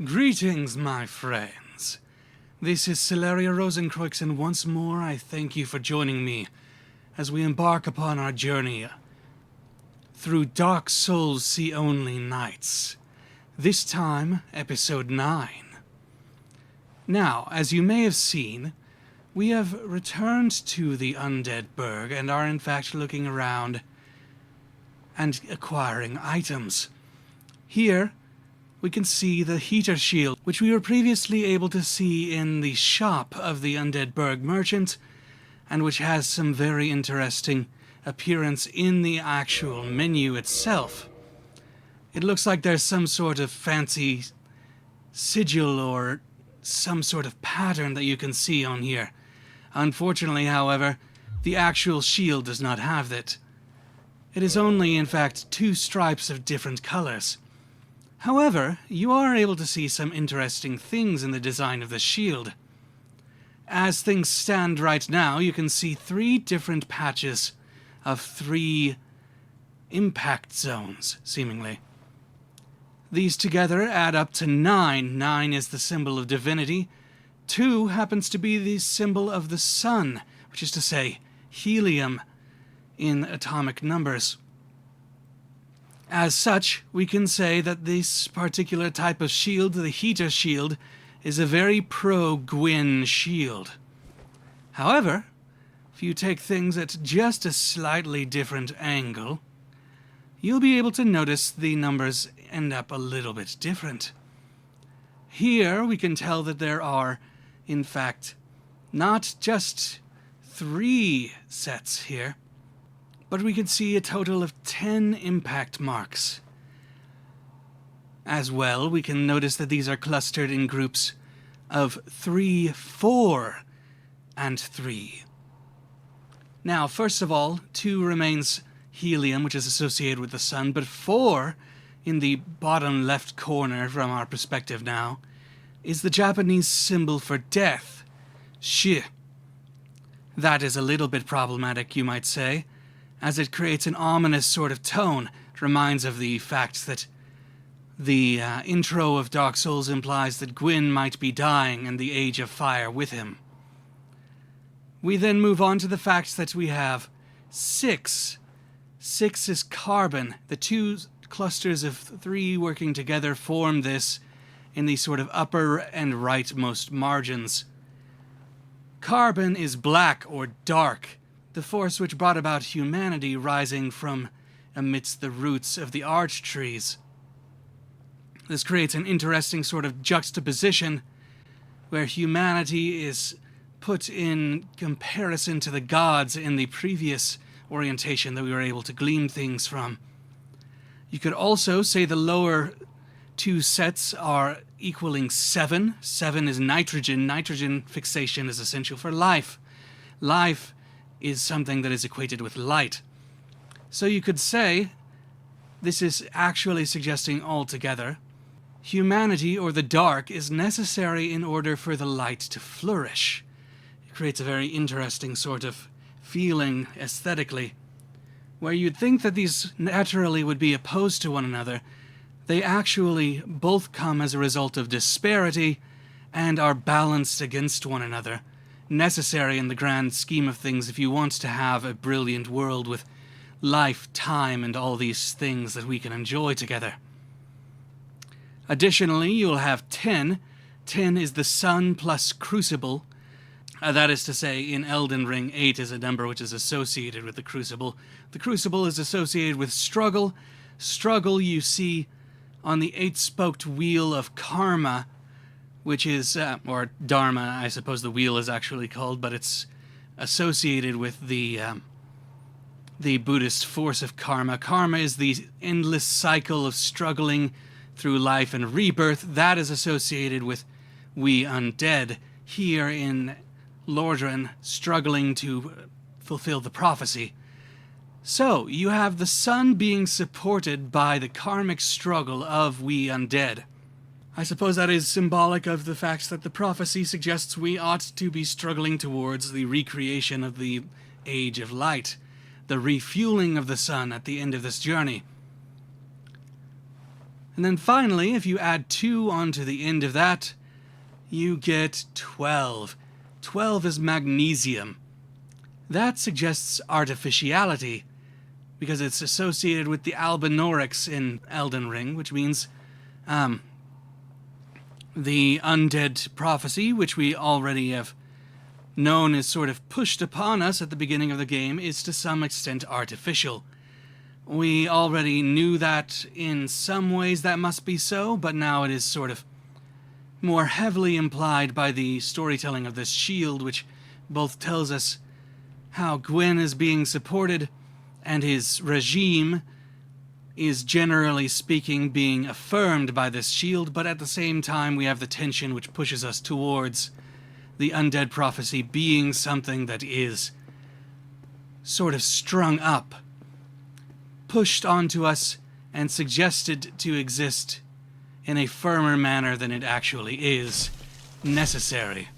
Greetings, my friends. This is Celeria Rosencrux, and once more I thank you for joining me as we embark upon our journey through Dark Souls See-Only Nights. This time, Episode 9. Now, as you may have seen, we have returned to the Undead Burg and are in fact looking around and acquiring items. Here, we can see the heater shield, which we were previously able to see in the shop of the Undead Burg merchant, and which has some very interesting appearance in the actual menu itself. It looks like there's some sort of fancy sigil or some sort of pattern that you can see on here. Unfortunately, however, the actual shield does not have that. It is only, in fact, 2 stripes of different colors. However, you are able to see some interesting things in the design of the shield. As things stand right now, you can see 3 different patches of 3 impact zones, seemingly. These together add up to 9. 9 is the symbol of divinity. 2 happens to be the symbol of the sun, which is to say, helium in atomic numbers. As such, we can say that this particular type of shield, the heater shield, is a very pro-Gwyn shield. However, if you take things at just a slightly different angle, you'll be able to notice the numbers end up a little bit different. Here we can tell that there are, in fact, not just 3 sets here, but we can see a total of 10 impact marks. As well, we can notice that these are clustered in groups of 3, 4, and 3. Now, first of all, 2 remains helium, which is associated with the sun, but 4, in the bottom left corner from our perspective now, is the Japanese symbol for death, shi. That is a little bit problematic, you might say, as it creates an ominous sort of tone. It reminds of the fact that the intro of Dark Souls implies that Gwyn might be dying and the Age of Fire with him. We then move on to the fact that we have 6. 6 is carbon. The 2 clusters of 3 working together form this in the sort of upper and rightmost margins. Carbon is black or dark, the force which brought about humanity rising from amidst the roots of the arch trees. This creates an interesting sort of juxtaposition where humanity is put in comparison to the gods in the previous orientation that we were able to glean things from. You could also say the lower 2 sets are equaling 7. 7 is nitrogen. Nitrogen fixation is essential for life. Life is something that is equated with light. So you could say this is actually suggesting altogether humanity, or the dark, is necessary in order for the light to flourish. It creates a very interesting sort of feeling aesthetically, where you'd think that these naturally would be opposed to one another. They actually both come as a result of disparity and are balanced against one another, necessary in the grand scheme of things if you want to have a brilliant world with life, time, and all these things that we can enjoy together. Additionally, you'll have 10. 10 is the sun plus crucible. That is to say, in Elden Ring, 8 is a number which is associated with the crucible. The crucible is associated with struggle. Struggle you see on the 8-spoked wheel of karma, which is, or dharma, I suppose the wheel is actually called, but it's associated with the Buddhist force of karma. Karma is the endless cycle of struggling through life and rebirth. That is associated with we undead here in Lordran, struggling to fulfill the prophecy. So, you have the sun being supported by the karmic struggle of we undead. I suppose that is symbolic of the fact that the prophecy suggests we ought to be struggling towards the recreation of the Age of Light, the refueling of the sun at the end of this journey. And then finally, if you add 2 onto the end of that, you get 12. 12 is magnesium. That suggests artificiality, because it's associated with the Albinorix in Elden Ring, which means the undead prophecy, which we already have known is sort of pushed upon us at the beginning of the game, is to some extent artificial. We already knew that in some ways that must be so, but now it is sort of more heavily implied by the storytelling of this shield, which both tells us how Gwyn is being supported and his regime is, generally speaking, being affirmed by this shield, but at the same time we have the tension which pushes us towards the undead prophecy being something that is sort of strung up, pushed onto us, and suggested to exist in a firmer manner than it actually is necessary.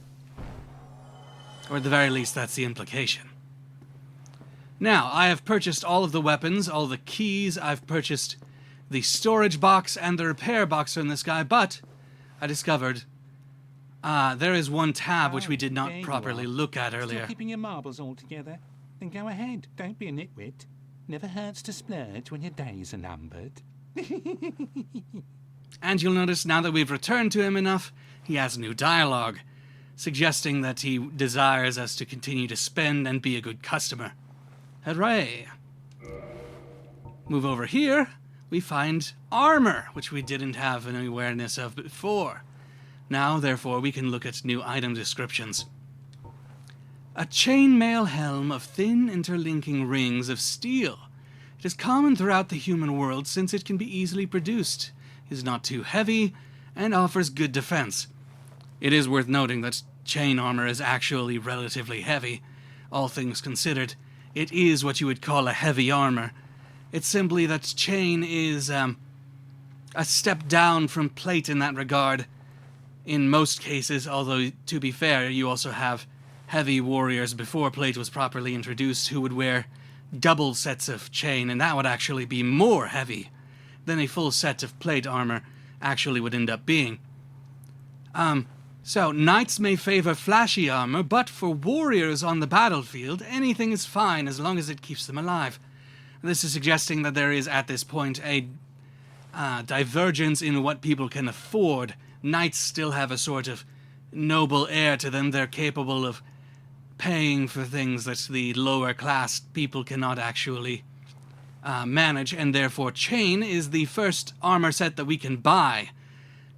Or at the very least, that's the implication. Now, I have purchased all of the weapons, all the keys, I've purchased the storage box and the repair box from this guy, but I discovered there is one tab which we did not properly look at earlier. Still keeping your marbles all together? Then go ahead, don't be a nitwit. Never hurts to splurge when your days are numbered. And you'll notice now that we've returned to him enough, he has new dialogue, suggesting that he desires us to continue to spend and be a good customer. Hooray! Move over here, we find armor, which we didn't have any awareness of before. Now, therefore, we can look at new item descriptions. A chainmail helm of thin interlinking rings of steel. It is common throughout the human world since it can be easily produced, is not too heavy, and offers good defense. It is worth noting that chain armor is actually relatively heavy. All things considered, it is what you would call a heavy armor. It's simply that chain is a step down from plate in that regard. In most cases, although to be fair, you also have heavy warriors before plate was properly introduced who would wear double sets of chain, and that would actually be more heavy than a full set of plate armor actually would end up being. So, knights may favor flashy armor, but for warriors on the battlefield, anything is fine as long as it keeps them alive. This is suggesting that there is, at this point, a divergence in what people can afford. Knights still have a sort of noble air to them. They're capable of paying for things that the lower class people cannot actually manage, and therefore chain is the first armor set that we can buy.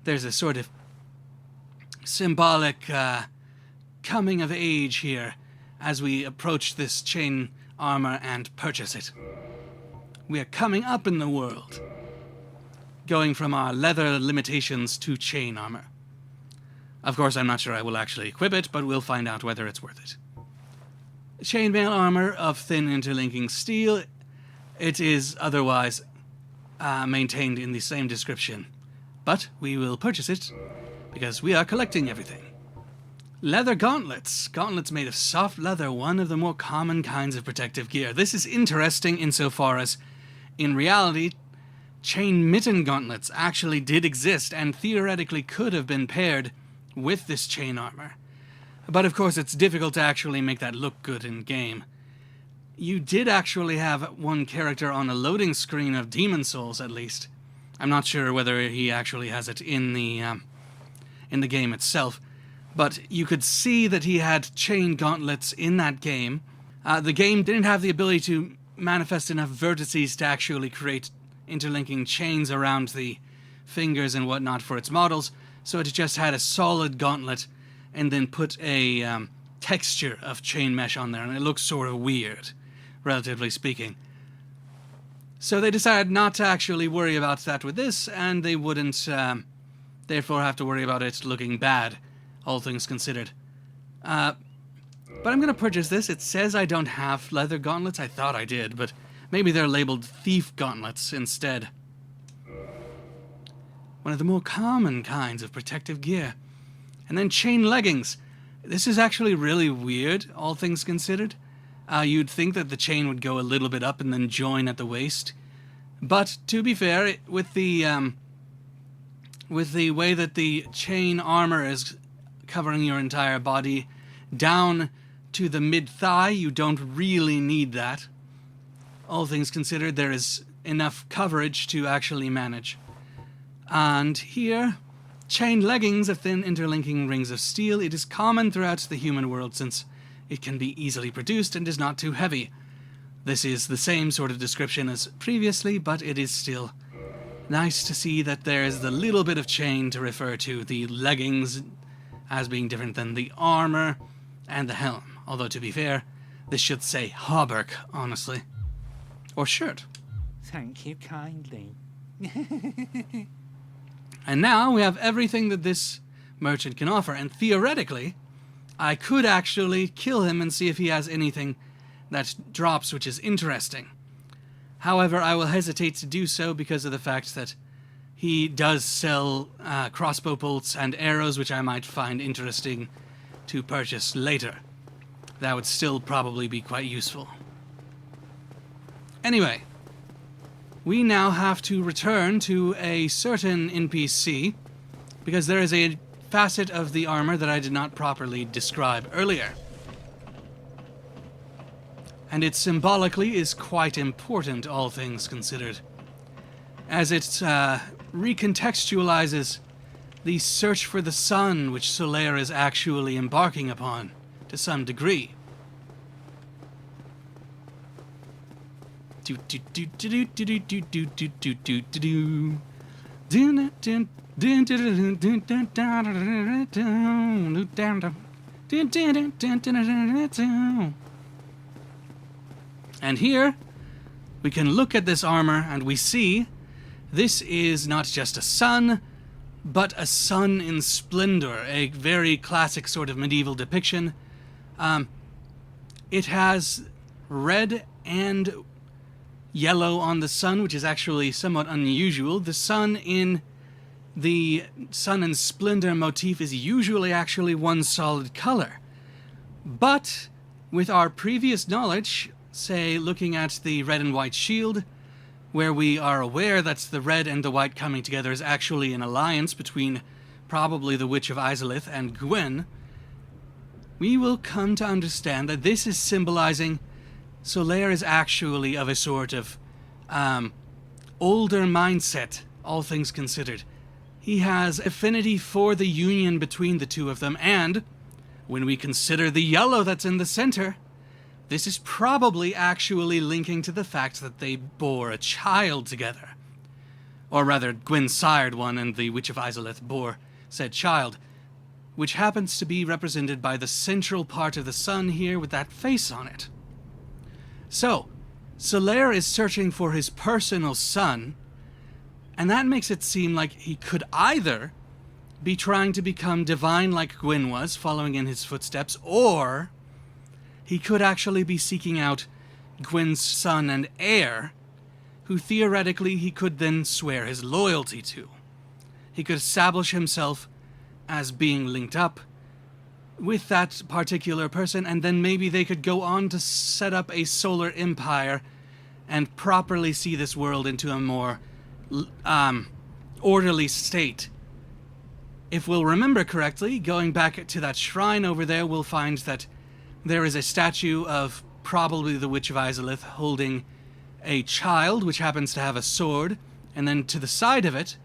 There's a sort of symbolic coming of age here as we approach this chain armor and purchase it. We are coming up in the world, going from our leather limitations to chain armor. Of course, I'm not sure I will actually equip it, but we'll find out whether it's worth it. Chainmail armor of thin interlinking steel. It is otherwise maintained in the same description, but we will purchase it because we are collecting everything. Leather gauntlets. Gauntlets made of soft leather, one of the more common kinds of protective gear. This is interesting insofar as, in reality, chain mitten gauntlets actually did exist and theoretically could have been paired with this chain armor. But of course it's difficult to actually make that look good in game. You did actually have one character on a loading screen of Demon Souls, at least. I'm not sure whether he actually has it in the game itself, but you could see that he had chain gauntlets in that game. The game didn't have the ability to manifest enough vertices to actually create interlinking chains around the fingers and whatnot for its models, so it just had a solid gauntlet and then put a texture of chain mesh on there, and it looks sort of weird, relatively speaking. So they decided not to actually worry about that with this, and they wouldn't therefore have to worry about it looking bad, all things considered. But I'm going to purchase this. It says I don't have leather gauntlets. I thought I did, but maybe they're labeled thief gauntlets instead. One of the more common kinds of protective gear. And then chain leggings. This is actually really weird, all things considered. You'd think that the chain would go a little bit up and then join at the waist. But, to be fair, with the with the way that the chain armor is covering your entire body down to the mid-thigh, you don't really need that. All things considered, there is enough coverage to actually manage. And here, chain leggings of thin interlinking rings of steel. It is common throughout the human world since it can be easily produced and is not too heavy. This is the same sort of description as previously, but it is still nice to see that there is the little bit of chain to refer to the leggings as being different than the armor and the helm. Although, to be fair, this should say hauberk, honestly. Or shirt. Thank you kindly. And now we have everything that this merchant can offer, and theoretically, I could actually kill him and see if he has anything that drops which is interesting. However, I will hesitate to do so because of the fact that he does sell crossbow bolts and arrows, which I might find interesting to purchase later. That would still probably be quite useful. Anyway, we now have to return to a certain NPC because there is a facet of the armor that I did not properly describe earlier. And it symbolically is quite important, all things considered, as it recontextualizes the search for the sun which Solaire is actually embarking upon, to some degree. And here, we can look at this armor and we see this is not just a sun, but a sun in splendor, a very classic sort of medieval depiction. It has red and yellow on the sun, which is actually somewhat unusual. The sun in the sun and splendor motif is usually actually one solid color. But with our previous knowledge, say looking at the red and white shield, where we are aware that the red and the white coming together is actually an alliance between probably the Witch of Izalith and Gwen, we will come to understand that this is symbolizing Solaire is actually of a sort of older mindset, all things considered. He has affinity for the union between the two of them, and when we consider the yellow that's in the center, this is probably actually linking to the fact that they bore a child together. Or rather, Gwen sired one and the Witch of Izalith bore said child, which happens to be represented by the central part of the sun here with that face on it. So, Solaire is searching for his personal son, and that makes it seem like he could either be trying to become divine like Gwyn was, following in his footsteps, or he could actually be seeking out Gwyn's son and heir, who theoretically he could then swear his loyalty to. He could establish himself as being linked up with that particular person, and then maybe they could go on to set up a solar empire and properly see this world into a more orderly state. If we'll remember correctly, going back to that shrine over there, we'll find that there is a statue of probably the Witch of Izalith holding a child, which happens to have a sword, and then to the side of it,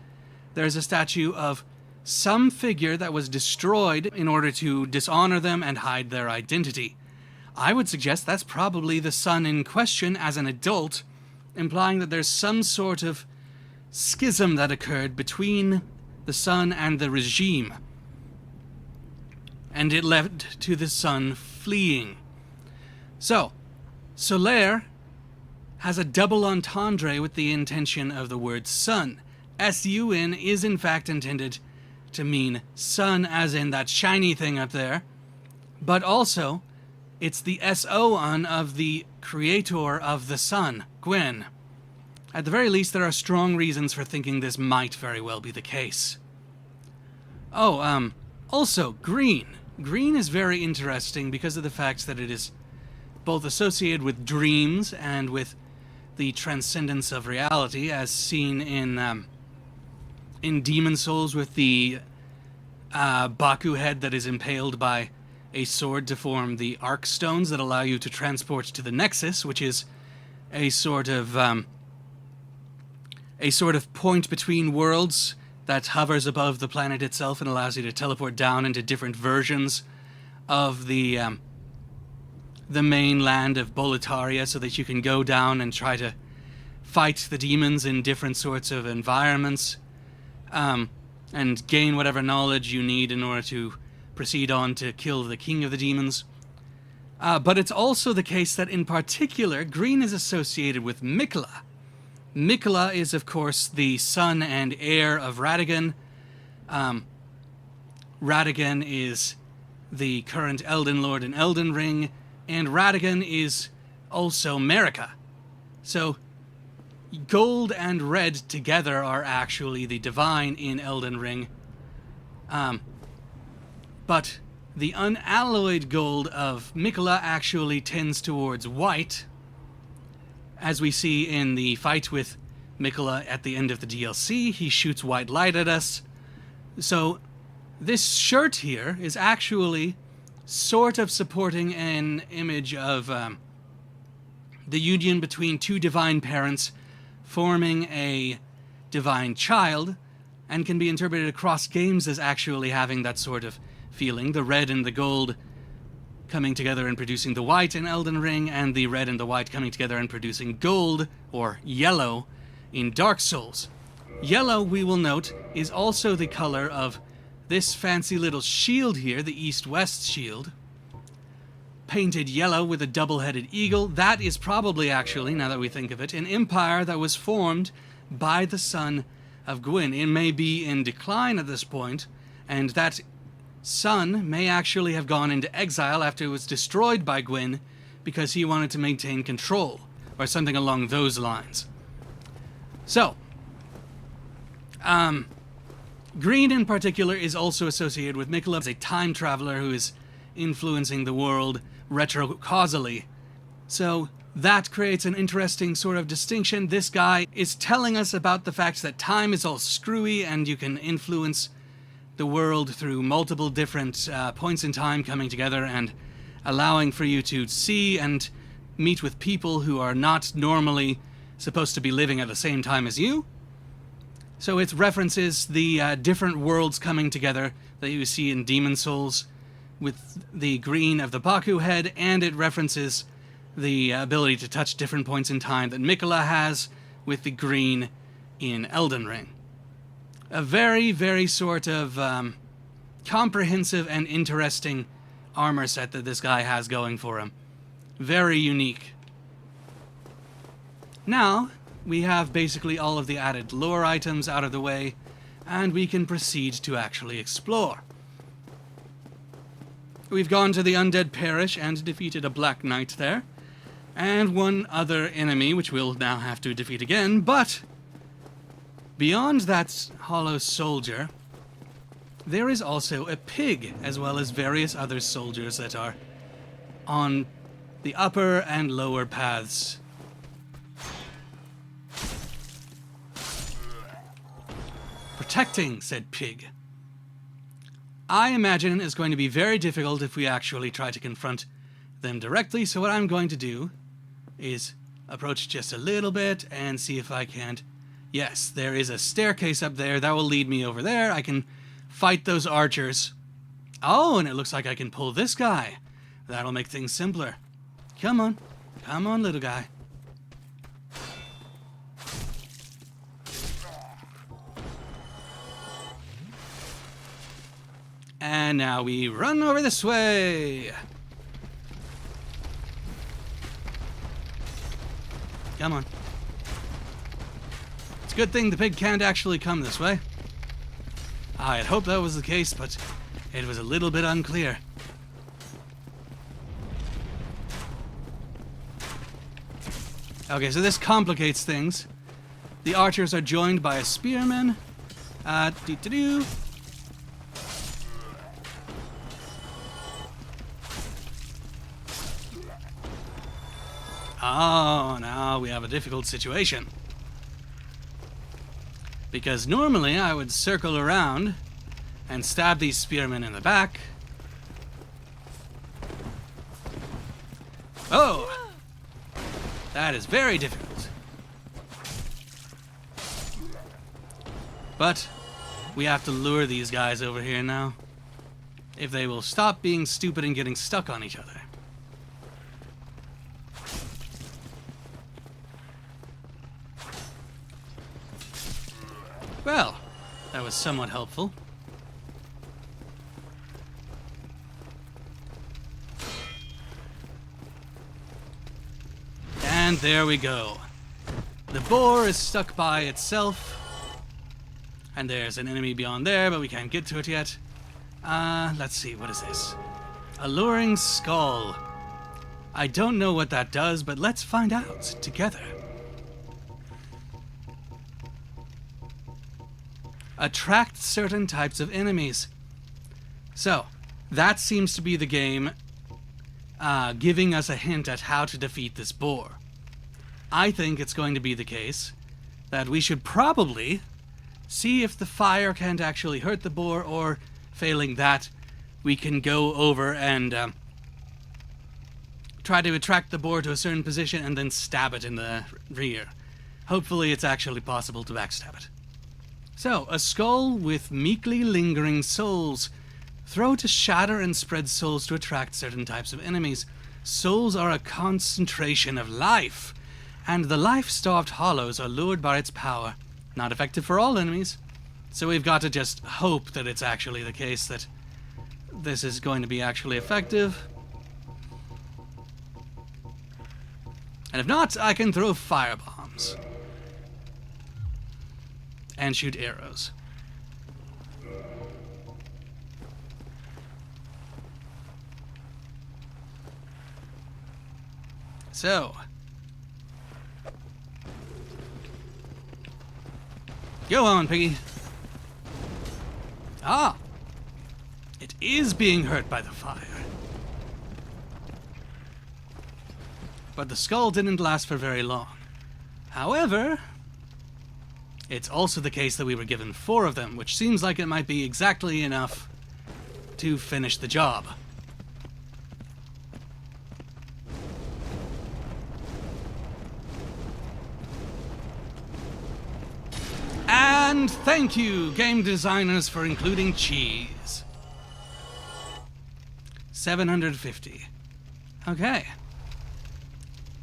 there's a statue of some figure that was destroyed in order to dishonor them and hide their identity. I would suggest that's probably the son in question as an adult, implying that there's some sort of schism that occurred between the son and the regime, and it led to the son fleeing. So, Solaire has a double entendre with the intention of the word sun. S-U-N is in fact intended to mean sun as in that shiny thing up there, but also it's the S-O-N of the creator of the sun, Gwen. At the very least, there are strong reasons for thinking this might very well be the case. Oh, also, green. Green is very interesting because of the fact that it is both associated with dreams and with the transcendence of reality, as seen in in Demon Souls with the Baku head that is impaled by a sword to form the Arc Stones that allow you to transport to the Nexus, which is a sort of point between worlds that hovers above the planet itself and allows you to teleport down into different versions of the mainland of Boletaria, so that you can go down and try to fight the demons in different sorts of environments, and gain whatever knowledge you need in order to proceed on to kill the king of the demons. But it's also the case that, in particular, green is associated with Miquella. Miquella is, of course, the son and heir of Radagon. Radagon is the current Elden Lord in Elden Ring, and Radagon is also Marika. So, gold and red together are actually the divine in Elden Ring. But the unalloyed gold of Miquella actually tends towards white, as we see in the fight with Miquella at the end of the DLC. He shoots white light at us. So this shirt here is actually sort of supporting an image of the union between two divine parents forming a divine child, and can be interpreted across games as actually having that sort of feeling. The red and the gold coming together and producing the white in Elden Ring, and the red and the white coming together and producing gold, or yellow, in Dark Souls. Yellow, we will note, is also the color of this fancy little shield here, the East-West shield. Painted yellow with a double-headed eagle. That is probably, actually, now that we think of it, an empire that was formed by the son of Gwyn. It may be in decline at this point, and that son may actually have gone into exile after it was destroyed by Gwyn because he wanted to maintain control, or something along those lines. So, green in particular is also associated with Miquella as a time traveler who is influencing the world retrocausally. So that creates an interesting sort of distinction. This guy is telling us about the fact that time is all screwy and you can influence the world through multiple different points in time coming together and allowing for you to see and meet with people who are not normally supposed to be living at the same time as you. So it references the different worlds coming together that you see in Demon Souls with the green of the Baku head, and it references the ability to touch different points in time that Miquella has with the green in Elden Ring. A very, very sort of comprehensive and interesting armor set that this guy has going for him. Very unique. Now, we have basically all of the added lore items out of the way, and we can proceed to actually explore. We've gone to the Undead Parish and defeated a Black Knight there, and one other enemy, which we'll now have to defeat again, but beyond that hollow soldier, there is also a pig, as well as various other soldiers that are on the upper and lower paths. Protecting said pig. I imagine it's going to be very difficult if we actually try to confront them directly, so what I'm going to do is approach just a little bit and see if I can't. Yes, there is a staircase up there that will lead me over there. I can fight those archers. Oh, and it looks like I can pull this guy. That'll make things simpler. Come on. Come on, little guy. And now we run over this way. Come on. It's a good thing the pig can't actually come this way. I had hoped that was the case, but it was a little bit unclear. Okay, so this complicates things. The archers are joined by a spearman. Doo-doo-doo. Oh, now we have a difficult situation. Because normally I would circle around and stab these spearmen in the back. Oh! That is very difficult. But we have to lure these guys over here now, if they will stop being stupid and getting stuck on each other. Well, that was somewhat helpful. And there we go. The boar is stuck by itself. And there's an enemy beyond there, but we can't get to it yet. Let's see, what is this? Alluring skull. I don't know what that does, but let's find out together. Attract certain types of enemies. So, that seems to be the game giving us a hint at how to defeat this boar. I think it's going to be the case that we should probably see if the fire can't actually hurt the boar, or failing that, we can go over and try to attract the boar to a certain position and then stab it in the rear. Hopefully it's actually possible to backstab it. So, a skull with meekly lingering souls. Throw to shatter and spread souls to attract certain types of enemies. Souls are a concentration of life, and the life-starved hollows are lured by its power. Not effective for all enemies, so we've got to just hope that it's actually the case that this is going to be actually effective. And if not, I can throw firebombs. And shoot arrows. So. Go on, piggy. Ah! It is being hurt by the fire. But the skull didn't last for very long. However, it's also the case that we were given 4 of them, which seems like it might be exactly enough to finish the job. And thank you, game designers, for including cheese. 750. Okay.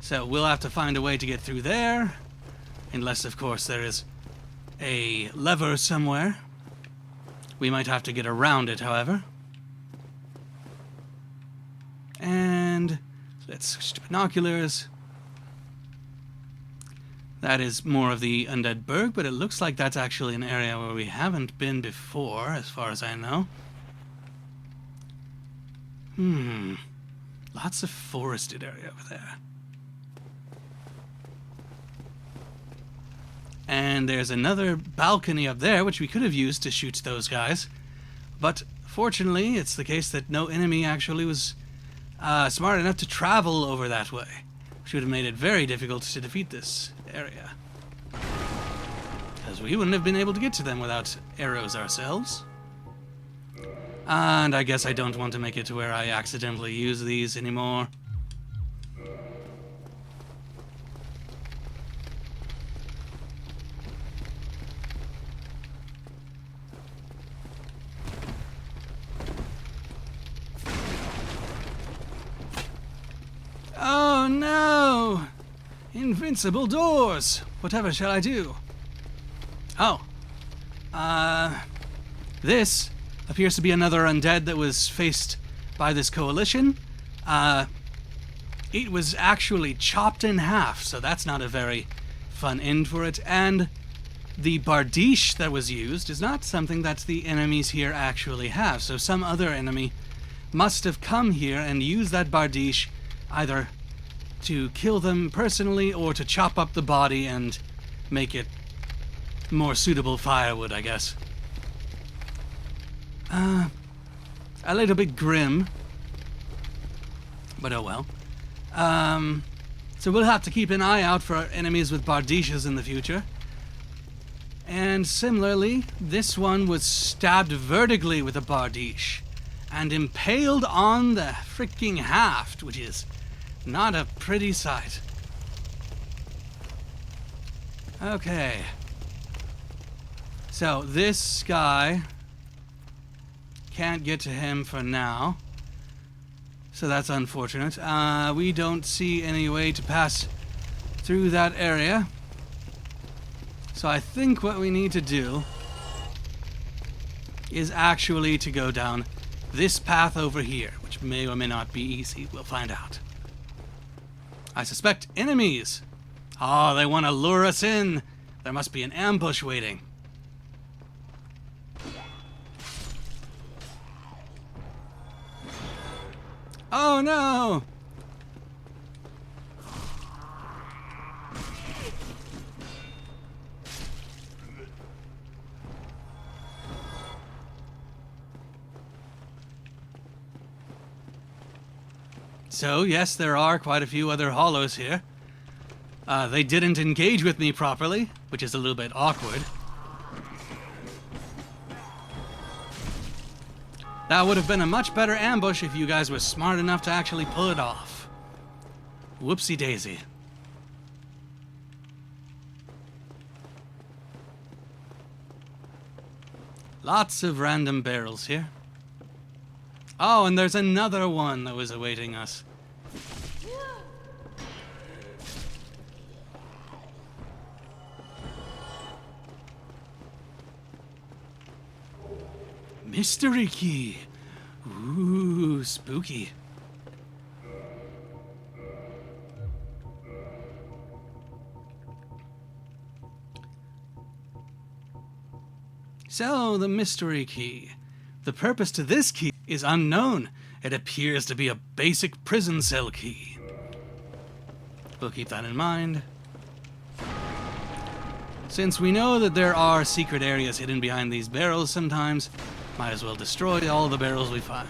So we'll have to find a way to get through there. Unless, of course, there is a lever somewhere. We might have to get around it, however. And let's switch to binoculars. That is more of the Undead Burg, but it looks like that's actually an area where we haven't been before, as far as I know. Lots of forested area over there. And there's another balcony up there, which we could have used to shoot those guys. But fortunately, it's the case that no enemy actually was smart enough to travel over that way, which would have made it very difficult to defeat this area. Because we wouldn't have been able to get to them without arrows ourselves. And I guess I don't want to make it to where I accidentally use these anymore. Oh no! Invincible doors! Whatever shall I do? Oh. This appears to be another undead that was faced by this coalition. It was actually chopped in half, so that's not a very fun end for it. And the bardiche that was used is not something that the enemies here actually have. So some other enemy must have come here and used that bardiche either to kill them personally or to chop up the body and make it more suitable firewood, I guess. A little bit grim, but oh well. So we'll have to keep an eye out for enemies with bardiches in the future. And similarly, this one was stabbed vertically with a bardiche and impaled on the freaking haft, which is not a pretty sight. Okay. So this guy, can't get to him for now. So that's unfortunate. We don't see any way to pass through that area. So I think what we need to do is actually to go down this path over here, which may or may not be easy. We'll find out. I suspect enemies. Oh, they want to lure us in. There must be an ambush waiting. Oh no! So, yes, there are quite a few other hollows here. They didn't engage with me properly, which is a little bit awkward. That would have been a much better ambush if you guys were smart enough to actually pull it off. Whoopsie daisy. Lots of random barrels here. Oh, and there's another one that was awaiting us. Mystery key. Ooh, spooky. So, the mystery key. The purpose to this key is unknown. It appears to be a basic prison cell key. We'll keep that in mind. Since we know that there are secret areas hidden behind these barrels sometimes, might as well destroy all the barrels we find.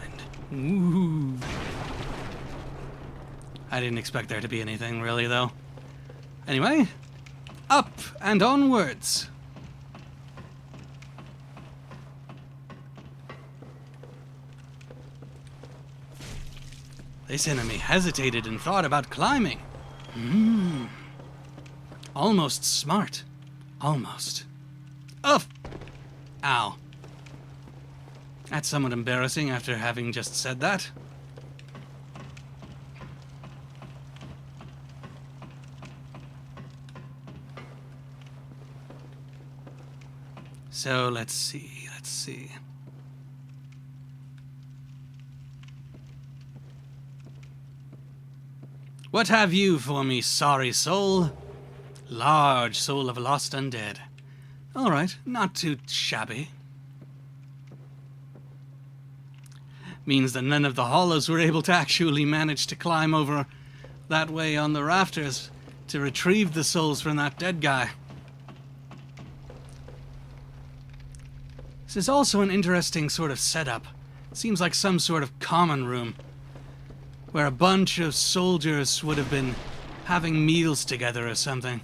Ooh. I didn't expect there to be anything really, though. Anyway, up and onwards. This enemy hesitated and thought about climbing. Almost smart. Almost. Ugh! Ow. That's somewhat embarrassing after having just said that. So, let's see. What have you for me, sorry soul? Large soul of lost undead. All right, not too shabby. Means that none of the hollows were able to actually manage to climb over that way on the rafters to retrieve the souls from that dead guy. This is also an interesting sort of setup. Seems like some sort of common room where a bunch of soldiers would have been having meals together or something.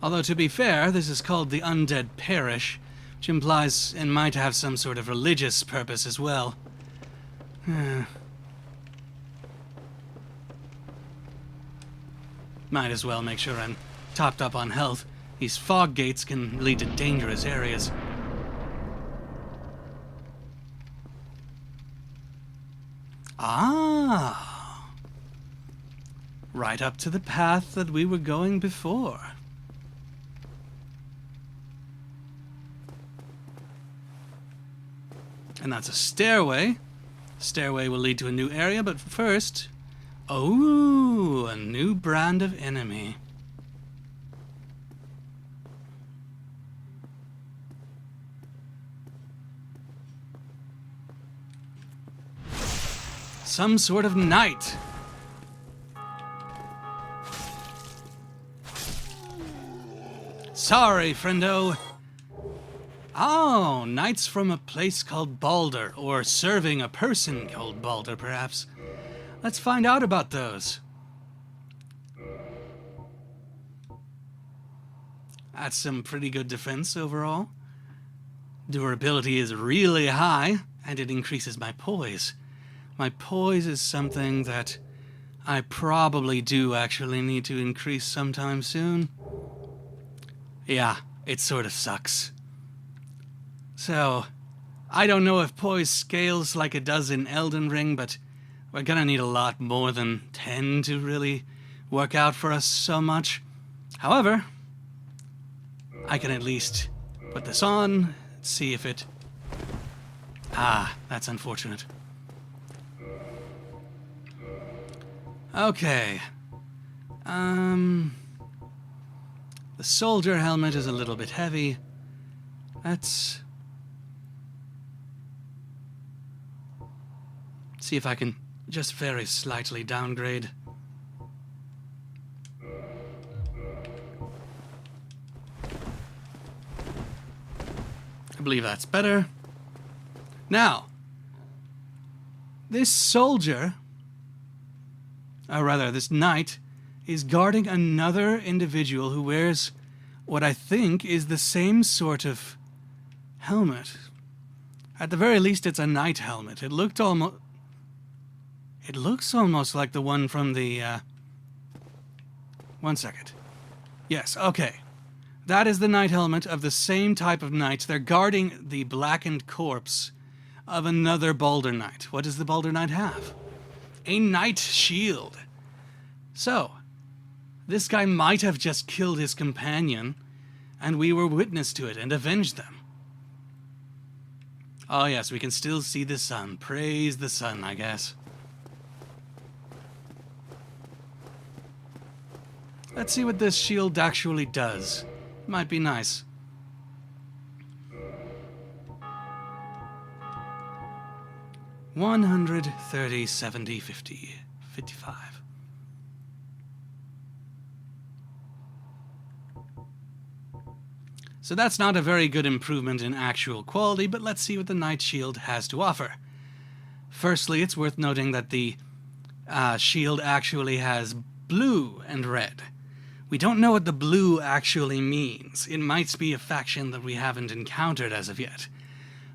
Although, to be fair, this is called the Undead Parish, which implies it might have some sort of religious purpose as well. Might as well make sure I'm topped up on health. These fog gates can lead to dangerous areas. Ah! Right up to the path that we were going before. And that's a stairway. Stairway will lead to a new area, but first... Oh, a new brand of enemy. Some sort of knight. Sorry, friendo. Oh, knights from a place called Balder, or serving a person called Balder, perhaps. Let's find out about those. That's some pretty good defense overall. Durability is really high, and it increases my poise. My poise is something that I probably do actually need to increase sometime soon. Yeah, it sort of sucks. So, I don't know if poise scales like it does in Elden Ring, but we're gonna need a lot more than 10 to really work out for us so much. However, I can at least put this on, see if it... Ah, that's unfortunate. Okay. The soldier helmet is a little bit heavy. Let's see if I can just very slightly downgrade. I believe that's better. Now, this soldier, or rather this knight, is guarding another individual who wears what I think is the same sort of helmet. At the very least, it's a knight helmet. It looks almost like the one from the, one second. Yes, okay. That is the knight helmet of the same type of knight. They're guarding the blackened corpse of another Balder Knight. What does the Balder Knight have? A knight shield. So, this guy might have just killed his companion, and we were witness to it and avenged them. Oh yes, we can still see the sun. Praise the sun, I guess. Let's see what this shield actually does. Might be nice. $130, $70, $50, $55. So that's not a very good improvement in actual quality, but let's see what the Knight Shield has to offer. Firstly, it's worth noting that the shield actually has blue and red. We don't know what the blue actually means. It might be a faction that we haven't encountered as of yet.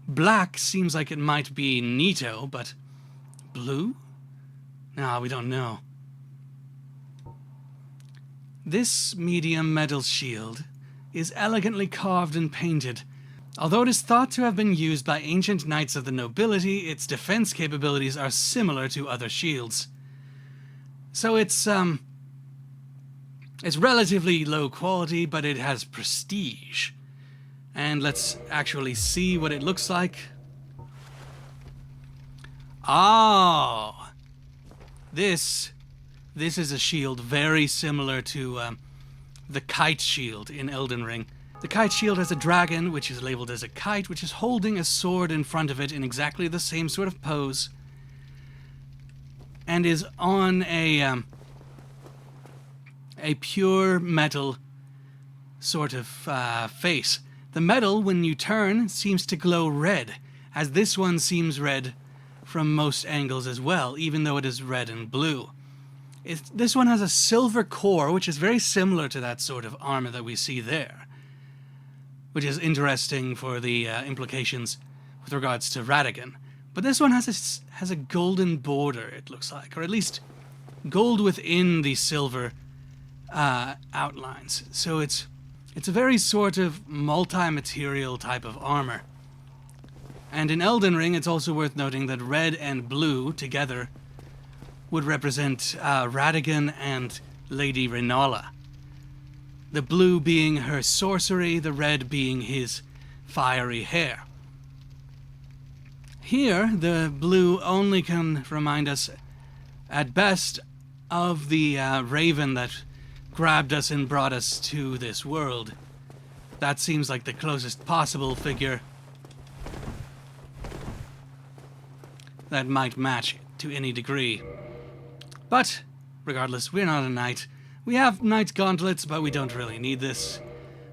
Black seems like it might be Nito, but blue? No, we don't know. This medium metal shield is elegantly carved and painted. Although it is thought to have been used by ancient knights of the nobility, its defense capabilities are similar to other shields. So it's relatively low quality, but it has prestige. And let's actually see what it looks like. Oh! This is a shield very similar to the kite shield in Elden Ring. The kite shield has a dragon, which is labeled as a kite, which is holding a sword in front of it in exactly the same sort of pose, and is on a pure metal sort of face. The metal, when you turn, seems to glow red, as this one seems red from most angles as well, even though it is red and blue. This one has a silver core, which is very similar to that sort of armor that we see there, which is interesting for the implications with regards to Radagon. But this one has a golden border, it looks like, or at least gold within the silver outlines. So it's a very sort of multi-material type of armor. And in Elden Ring, it's also worth noting that red and blue together would represent Radagon and Lady Renala. The blue being her sorcery, the red being his fiery hair. Here, the blue only can remind us, at best, of the raven that grabbed us and brought us to this world. That seems like the closest possible figure that might match to any degree. But, regardless, we're not a knight. We have knight gauntlets, but we don't really need this.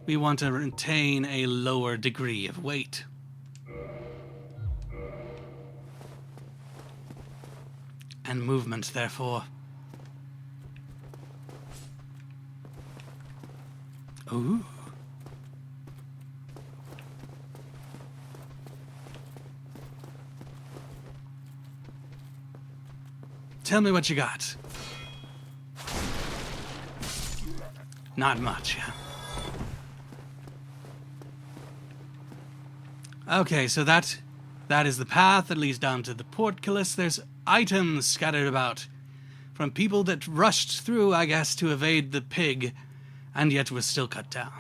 We want to retain a lower degree of weight. And movement, therefore. Ooh. Tell me what you got. Not much, yeah. Okay, so that is the path that leads down to the portcullis. There's items scattered about from people that rushed through, I guess, to evade the pig, and yet was still cut down.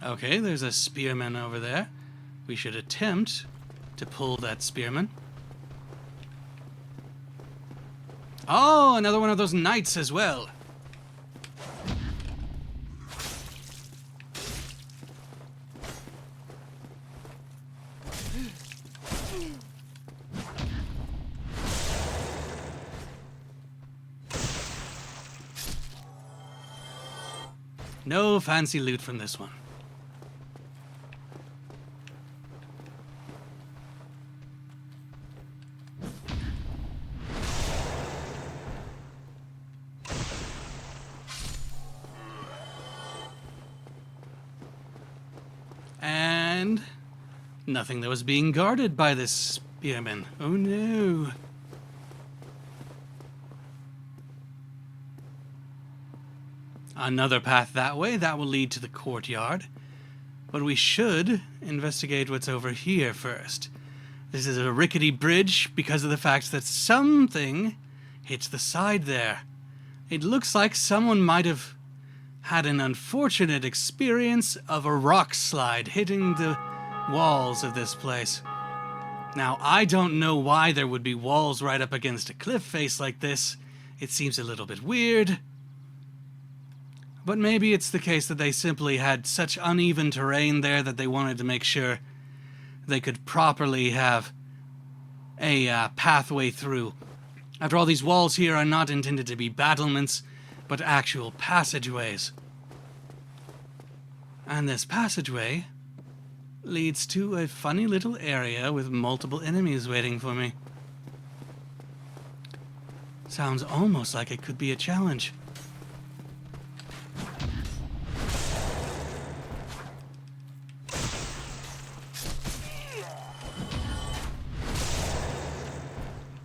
Okay, there's a spearman over there. We should attempt to pull that spearman. Oh, another one of those knights as well. No fancy loot from this one. And nothing that was being guarded by this spearman. Oh no. Another path that way, that will lead to the courtyard. But we should investigate what's over here first. This is a rickety bridge because of the fact that something hits the side there. It looks like someone might have had an unfortunate experience of a rock slide hitting the walls of this place. Now, I don't know why there would be walls right up against a cliff face like this. It seems a little bit weird. But maybe it's the case that they simply had such uneven terrain there that they wanted to make sure they could properly have a pathway through. After all, these walls here are not intended to be battlements, but actual passageways. And this passageway leads to a funny little area with multiple enemies waiting for me. Sounds almost like it could be a challenge.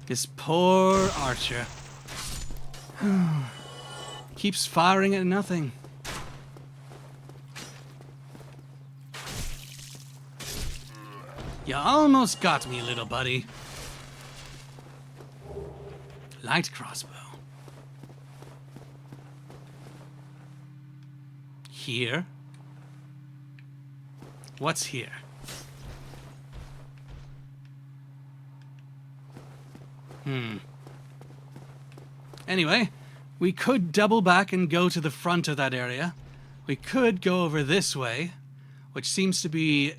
This poor archer. Keeps firing at nothing. You almost got me, little buddy. Light crossbow. Here. What's here? Anyway, we could double back and go to the front of that area. We could go over this way, which seems to be...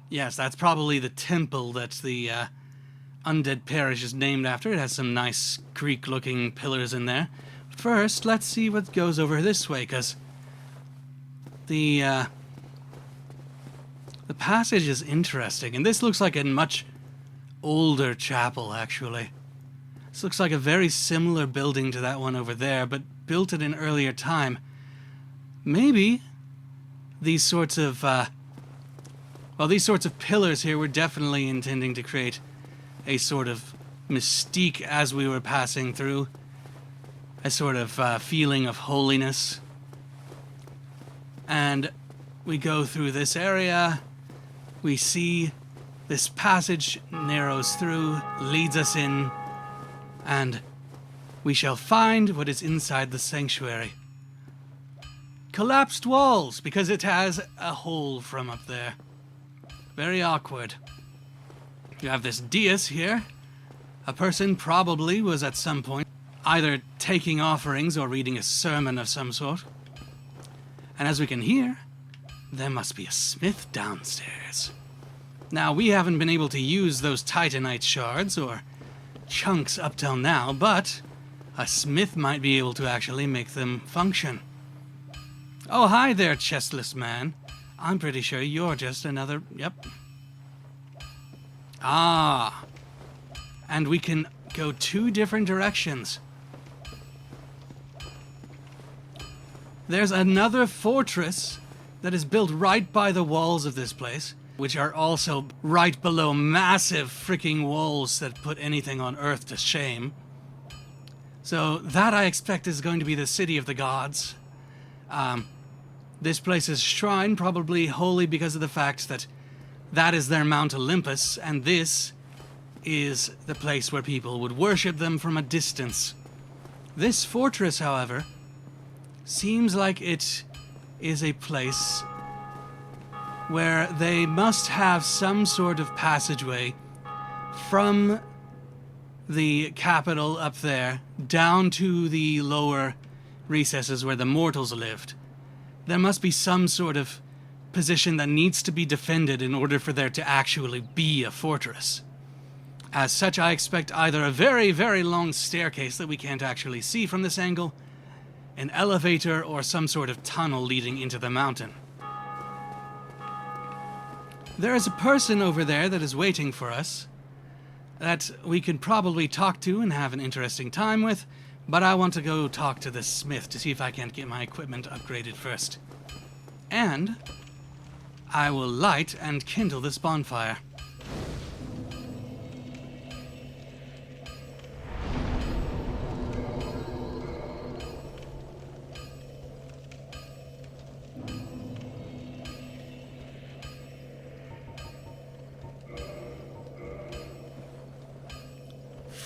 Yes, that's probably the temple that the Undead Parish is named after. It has some nice Greek-looking pillars in there. First, let's see what goes over this way, because the passage is interesting, and this looks like a much older chapel, actually. This looks like a very similar building to that one over there, but built at an earlier time. Maybe these sorts of, these sorts of pillars here were definitely intending to create a sort of mystique as we were passing through. A sort of feeling of holiness. And we go through this area. We see this passage narrows through, leads us in, and we shall find what is inside the sanctuary. Collapsed walls, because it has a hole from up there. Very awkward. You have this dais here. A person probably was at some point either taking offerings or reading a sermon of some sort. And as we can hear, there must be a smith downstairs. Now, we haven't been able to use those titanite shards or chunks up till now, but a smith might be able to actually make them function. Oh, hi there, chestless man. I'm pretty sure you're just another... Yep. Ah. And we can go 2 different directions. There's another fortress that is built right by the walls of this place, which are also right below massive freaking walls that put anything on Earth to shame. So that I expect is going to be the city of the gods. This place's shrine, probably wholly because of the fact that that is their Mount Olympus, and this is the place where people would worship them from a distance. This fortress, however, seems like it is a place where they must have some sort of passageway from the capital up there down to the lower recesses where the mortals lived. There must be some sort of position that needs to be defended in order for there to actually be a fortress. As such, I expect either a very, very long staircase that we can't actually see from this angle, an elevator, or some sort of tunnel leading into the mountain. There is a person over there that is waiting for us that we could probably talk to and have an interesting time with, but I want to go talk to this smith to see if I can't get my equipment upgraded first. And I will light and kindle this bonfire.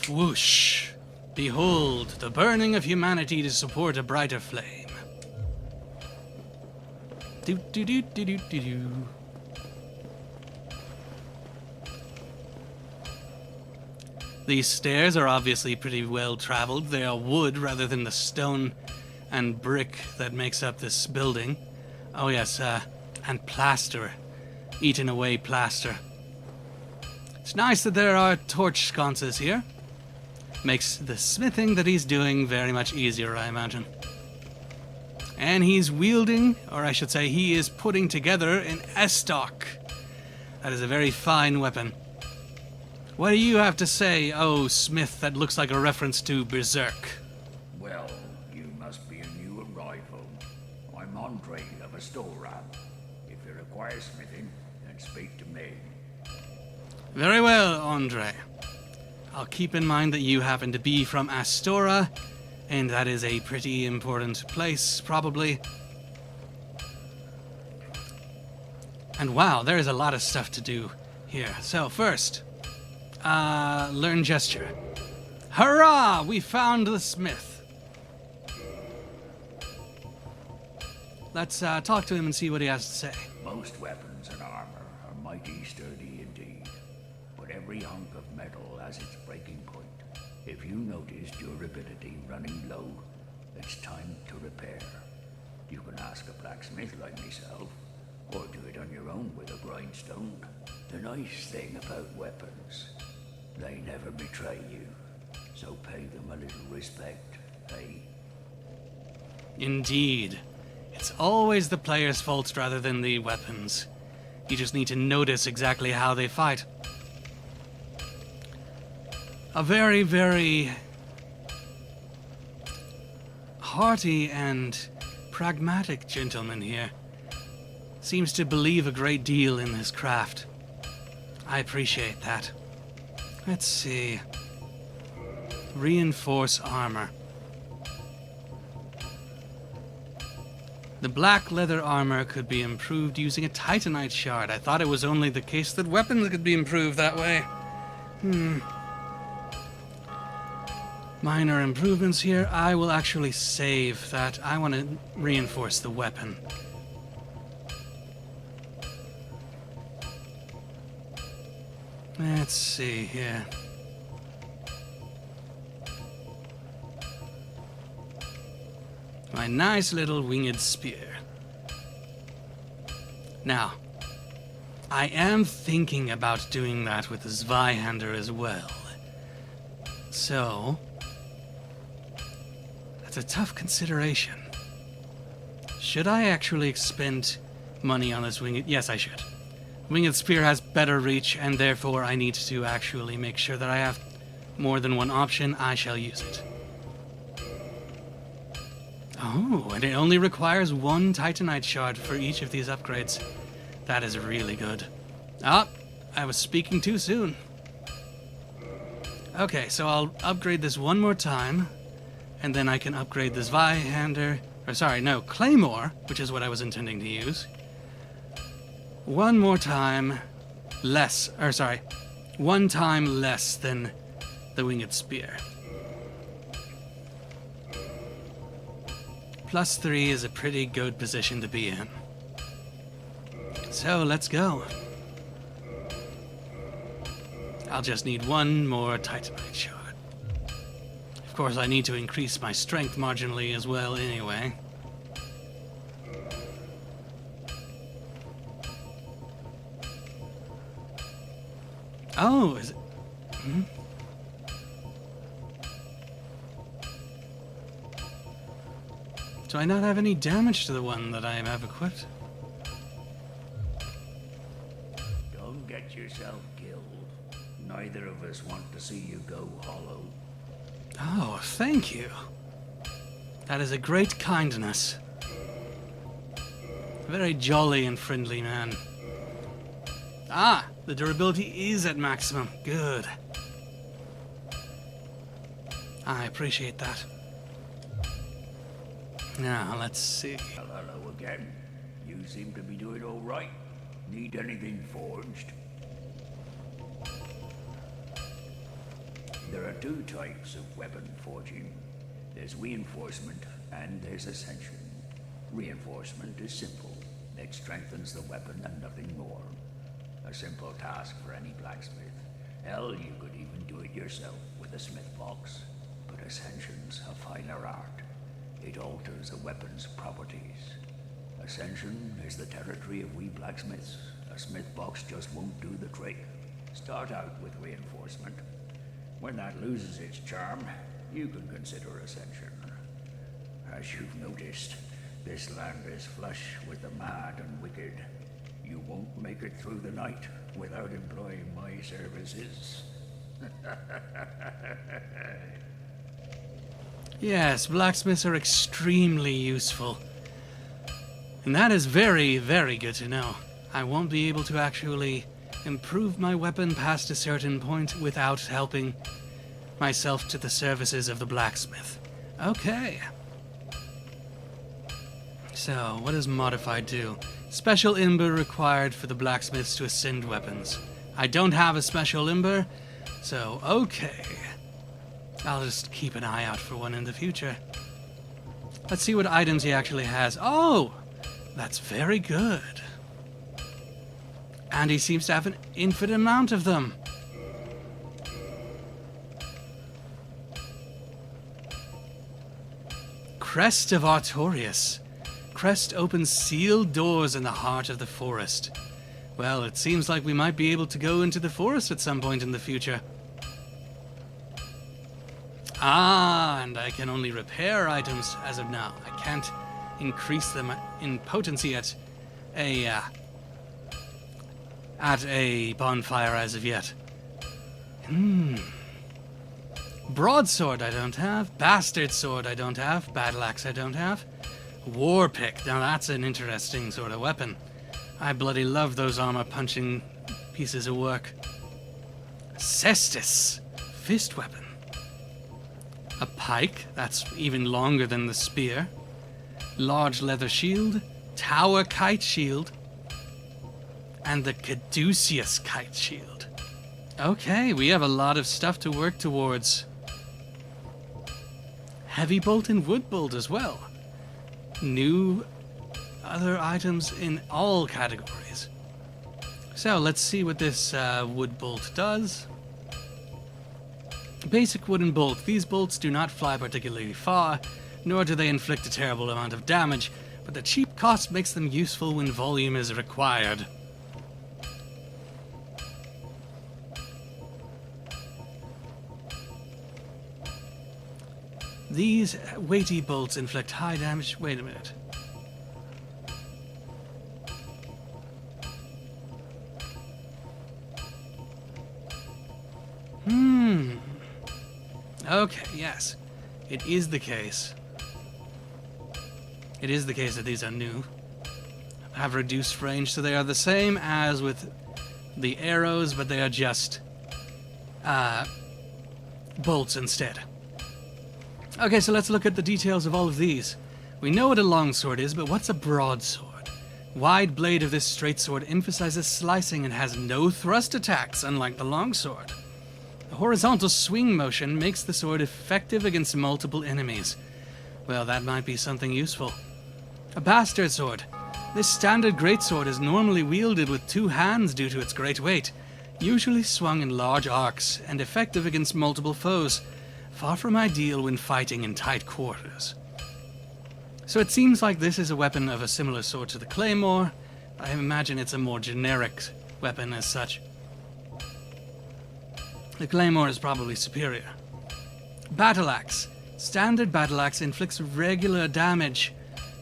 Whoosh! Behold, the burning of humanity to support a brighter flame. Do-do-do-do-do-do-do. These stairs are obviously pretty well traveled. They are wood rather than the stone and brick that makes up this building. Oh yes, and plaster. Eaten away plaster. It's nice that there are torch sconces here. Makes the smithing that he's doing very much easier, I imagine. And he's wielding, or I should say he is putting together an estoc. That is a very fine weapon. What do you have to say, oh smith, that looks like a reference to Berserk? Well, you must be a new arrival. I'm Andre of Astora. If you require smithing, then speak to me. Very well, Andre. I'll keep in mind that you happen to be from Astora, and that is a pretty important place, probably. And wow, there is a lot of stuff to do here. So first, learn gesture. Hurrah! We found the smith. Let's talk to him and see what he has to say. Most weapons and armor are mighty sturdy indeed, but every hunk of metal has its breaking point. If you notice durability running low, it's time to repair. You can ask a blacksmith like myself, or do it on your own with a grindstone. The nice thing about weapons, they never betray you, so pay them a little respect, eh? Indeed. It's always the player's fault rather than the weapons. You just need to notice exactly how they fight. A very, very hearty and pragmatic gentleman here. Seems to believe a great deal in his craft. I appreciate that. Let's see. Reinforce armor. The black leather armor could be improved using a titanite shard. I thought it was only the case that weapons could be improved that way. Minor improvements here. I will actually save that. I want to reinforce the weapon. Let's see here. My nice little winged spear. Now, I am thinking about doing that with the Zweihander as well. So, that's a tough consideration. Should I actually expend money on this winged... Yes, I should. Winged Spear has better reach, and therefore I need to actually make sure that I have more than one option. I shall use it. Oh, and it only requires one Titanite shard for each of these upgrades. That is really good. Ah, I was speaking too soon. Okay, so I'll upgrade this one more time, and then I can upgrade this Vihander, or sorry, no, Claymore, which is what I was intending to use. One more time less, or sorry, one time less than the Winged Spear. +3 is a pretty good position to be in. So, let's go. I'll just need one more Titanite shard. Of course, I need to increase my strength marginally as well anyway. Oh, is it... Hmm? Do I not have any damage to the one that I have equipped? Don't get yourself killed. Neither of us want to see you go hollow. Oh, thank you. That is a great kindness. A very jolly and friendly man. Ah, the durability is at maximum. Good. I appreciate that. Now, let's see. Hello again. You seem to be doing all right. Need anything forged? There are two types of weapon forging. There's reinforcement and there's ascension. Reinforcement is simple. It strengthens the weapon and nothing more. A simple task for any blacksmith. Hell, you could even do it yourself with a smith box. But ascension's a finer art. It alters a weapon's properties. Ascension is the territory of we blacksmiths. A smith box just won't do the trick. Start out with reinforcement. When that loses its charm, you can consider ascension. As you've noticed, this land is flush with the mad and wicked. You won't make it through the night without employing my services. Yes, blacksmiths are extremely useful. And that is very, very good to know. I won't be able to actually improve my weapon past a certain point without helping myself to the services of the blacksmith. Okay. So, what does modified do? Special Ember required for the blacksmiths to ascend weapons. I don't have a special Ember, so okay. I'll just keep an eye out for one in the future. Let's see what items he actually has. Oh! That's very good. And he seems to have an infinite amount of them. Crest of Artorias. Crest opens sealed doors in the heart of the forest. Well, it seems like we might be able to go into the forest at some point in the future. Ah, and I can only repair items as of now. I can't increase them in potency at a bonfire as of yet. Broadsword I don't have. Bastard sword I don't have. Battle axe I don't have. War pick. Now that's an interesting sort of weapon. I bloody love those armor punching pieces of work. Cestus. Fist weapon. A pike. That's even longer than the spear. Large leather shield. Tower kite shield. And the Caduceus kite shield. Okay, we have a lot of stuff to work towards. Heavy bolt and wood bolt as well. New other items in all categories. So let's see what this wood bolt does. Basic wooden bolt. These bolts do not fly particularly far, nor do they inflict a terrible amount of damage, but the cheap cost makes them useful when volume is required. These weighty bolts inflict high damage. Wait a minute. Okay, yes. It is the case. It is the case that these are new. Have reduced range, so they are the same as with the arrows, but they are just bolts instead. Okay, so let's look at the details of all of these. We know what a longsword is, but what's a broadsword? Wide blade of this straight sword emphasizes slicing and has no thrust attacks, unlike the longsword. The horizontal swing motion makes the sword effective against multiple enemies. Well, that might be something useful. A bastard sword. This standard greatsword is normally wielded with 2 hands due to its great weight, usually swung in large arcs, and effective against multiple foes, far from ideal when fighting in tight quarters. So it seems like this is a weapon of a similar sort to the claymore. I imagine it's a more generic weapon as such. The claymore is probably superior. Battle axe. Standard battle axe inflicts regular damage,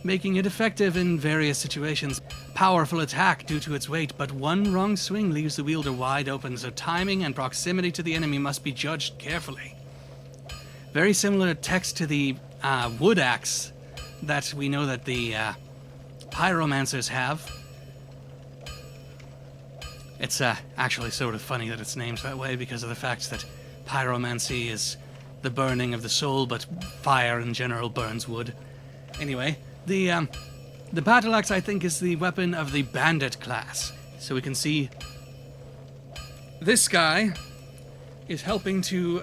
making it effective in various situations. Powerful attack due to its weight, but one wrong swing leaves the wielder wide open, so timing and proximity to the enemy must be judged carefully. Very similar text to the wood axe that we know that the pyromancers have. It's actually sort of funny that it's named that way because of the fact that pyromancy is the burning of the soul, but fire in general burns wood. Anyway, the battle axe, I think, is the weapon of the bandit class. So we can see this guy is helping to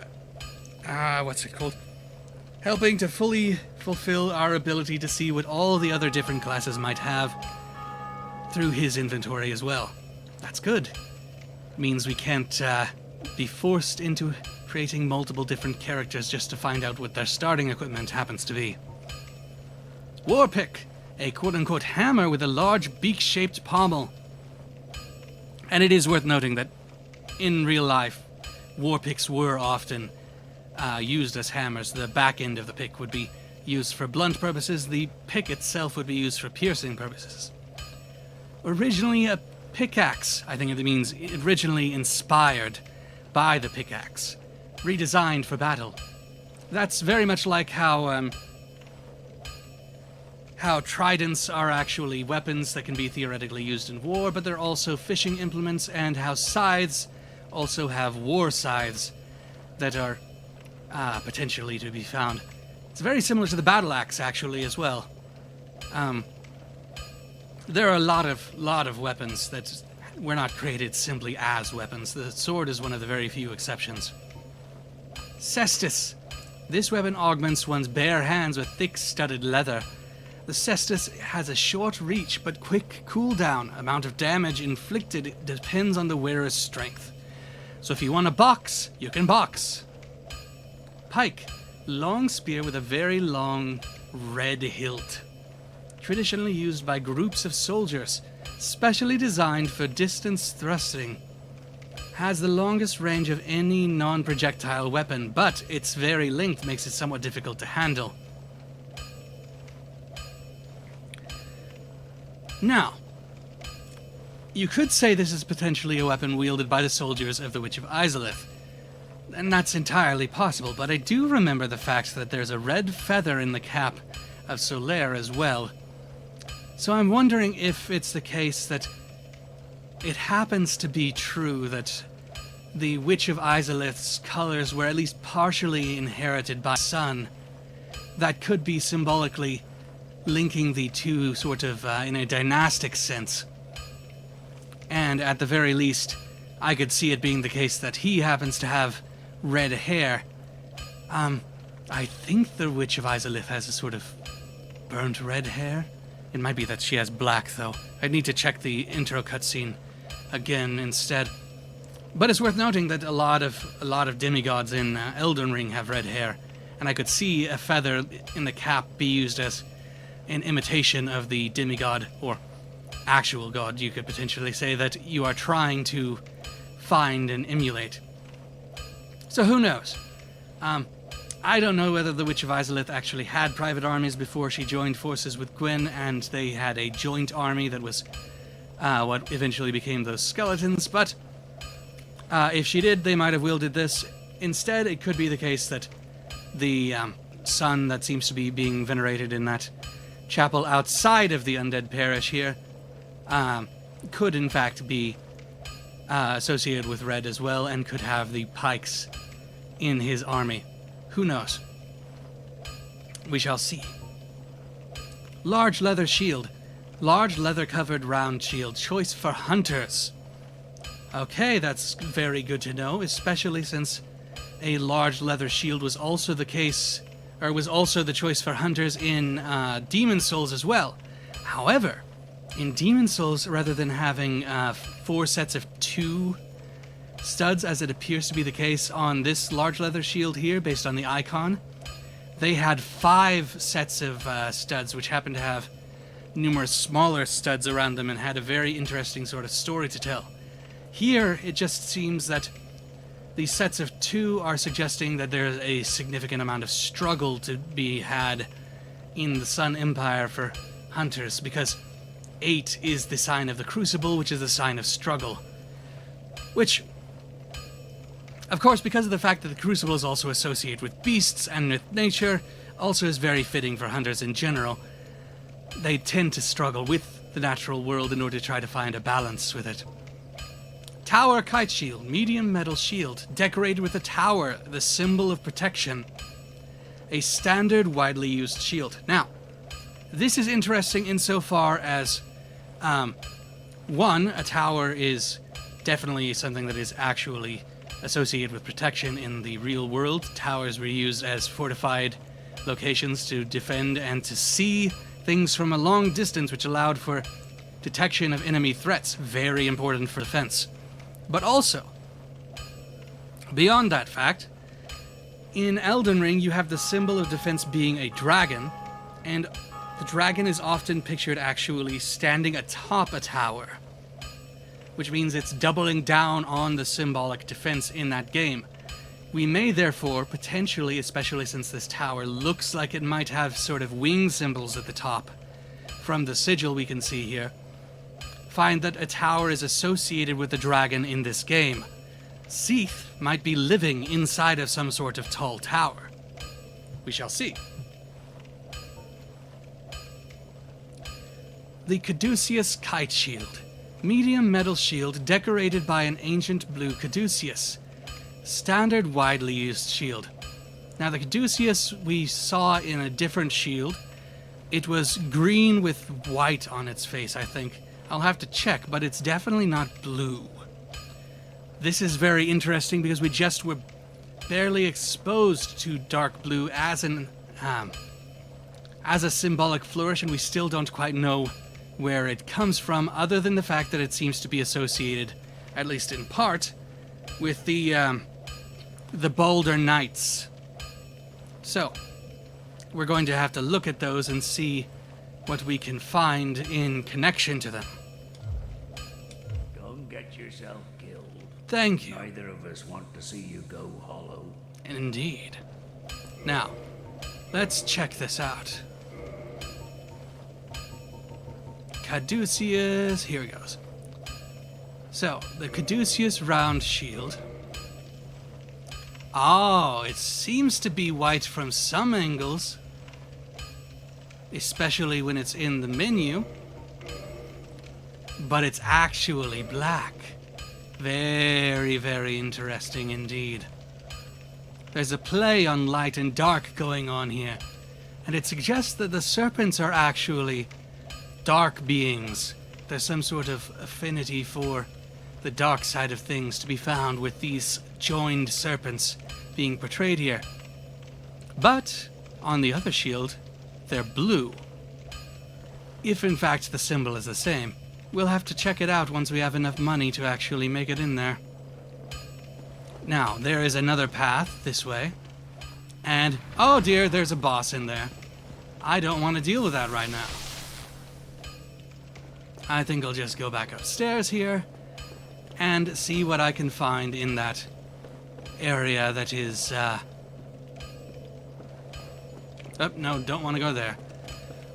helping to fully fulfill our ability to see what all the other different classes might have through his inventory as well. That's good. Means we can't be forced into creating multiple different characters just to find out what their starting equipment happens to be. Warpick, a quote-unquote hammer with a large beak-shaped pommel. And it is worth noting that in real life, warpicks were often used as hammers. The back end of the pick would be used for blunt purposes. The pick itself would be used for piercing purposes. Originally a pickaxe, I think it means originally inspired by the pickaxe, redesigned for battle. That's very much like how tridents are actually weapons that can be theoretically used in war, but they're also fishing implements, and how scythes also have war scythes that are potentially to be found. It's very similar to the battle axe, actually, as well. There are a lot of weapons that were not created simply as weapons. The sword is one of the very few exceptions. Cestus. This weapon augments one's bare hands with thick studded leather. The cestus has a short reach but quick cooldown. Amount of damage inflicted depends on the wearer's strength. So if you want to box, you can box. Pike. Long spear with a very long red hilt. Traditionally used by groups of soldiers. Specially designed for distance thrusting. Has the longest range of any non-projectile weapon, but its very length makes it somewhat difficult to handle. Now, you could say this is potentially a weapon wielded by the soldiers of the Witch of Izalith. And that's entirely possible, but I do remember the fact that there's a red feather in the cap of Solaire as well. So I'm wondering if it's the case that it happens to be true that the Witch of Izalith's colors were at least partially inherited by Sun. That could be symbolically linking the two sort of in a dynastic sense. And at the very least, I could see it being the case that he happens to have red hair. I think the Witch of Izalith has a sort of burnt red hair. It might be that she has black, though. I'd need to check the intro cutscene again instead. But it's worth noting that a lot of demigods in Elden Ring have red hair, and I could see a feather in the cap be used as an imitation of the demigod, or actual god, you could potentially say, that you are trying to find and emulate. So who knows? I don't know whether the Witch of Izalith actually had private armies before she joined forces with Gwyn, and they had a joint army that was what eventually became those skeletons, but if she did, they might have wielded this. Instead, it could be the case that the sun that seems to be being venerated in that chapel outside of the Undead Parish here could in fact be associated with Red as well, and could have the pikes in his army. Who knows? We shall see. Large leather shield. Large leather-covered round shield. Choice for hunters. Okay, that's very good to know, especially since a large leather shield was also the case, or was also the choice for hunters in Demon Souls as well. However, in Demon Souls, rather than having 4 sets of 2 studs, as it appears to be the case on this large leather shield here, based on the icon, they had 5 sets of studs, which happened to have numerous smaller studs around them and had a very interesting sort of story to tell. Here, it just seems that the sets of 2 are suggesting that there's a significant amount of struggle to be had in the Sun Empire for hunters, because 8 is the sign of the Crucible, which is a sign of struggle. Which, of course, because of the fact that the Crucible is also associated with beasts and with nature, also is very fitting for hunters in general. They tend to struggle with the natural world in order to try to find a balance with it. Tower Kite Shield, medium metal shield, decorated with a tower, the symbol of protection. A standard, widely used shield. Now, this is interesting insofar as, one, a tower is definitely something that is actually associated with protection in the real world. Towers were used as fortified locations to defend and to see things from a long distance, which allowed for detection of enemy threats. Very important for defense. But also, beyond that fact, in Elden Ring you have the symbol of defense being a dragon, and the dragon is often pictured actually standing atop a tower, which means it's doubling down on the symbolic defense in that game. We may therefore potentially, especially since this tower looks like it might have sort of wing symbols at the top, from the sigil we can see here, find that a tower is associated with the dragon in this game. Seath might be living inside of some sort of tall tower. We shall see. The Caduceus Kite Shield. Medium metal shield decorated by an ancient blue Caduceus. Standard, widely used shield. Now, the Caduceus we saw in a different shield. It was green with white on its face, I think. I'll have to check, but it's definitely not blue. This is very interesting because we just were barely exposed to dark blue as a symbolic flourish, and we still don't quite know where it comes from, other than the fact that it seems to be associated, at least in part, with the Boulder Knights. So, we're going to have to look at those and see what we can find in connection to them. Don't get yourself killed. Thank you. Neither of us want to see you go hollow. Indeed. Now, let's check this out. Caduceus, here it goes. So, the Caduceus round shield. Oh, it seems to be white from some angles, especially when it's in the menu, but it's actually black. Very, very interesting indeed. There's a play on light and dark going on here, and it suggests that the serpents are actually dark beings. There's some sort of affinity for the dark side of things to be found with these joined serpents being portrayed here. But on the other shield, they're blue. If in fact the symbol is the same, we'll have to check it out once we have enough money to actually make it in there. Now, there is another path this way, and oh dear, there's a boss in there. I don't want to deal with that right now. I think I'll just go back upstairs here and see what I can find in that area that is, oh, no, don't want to go there.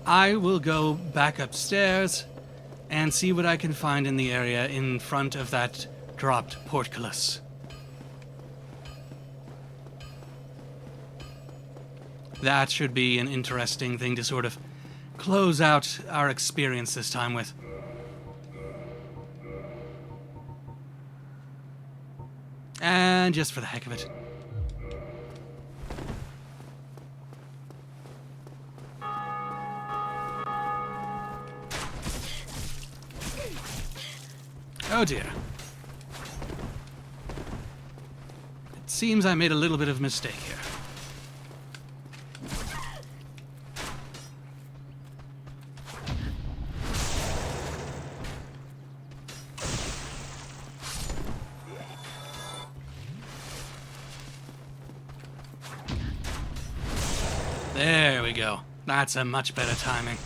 I will go back upstairs and see what I can find in the area in front of that dropped portcullis. That should be an interesting thing to sort of close out our experience this time with. And just for the heck of it. Oh dear. It seems I made a little bit of a mistake here. There we go. That's a much better timing.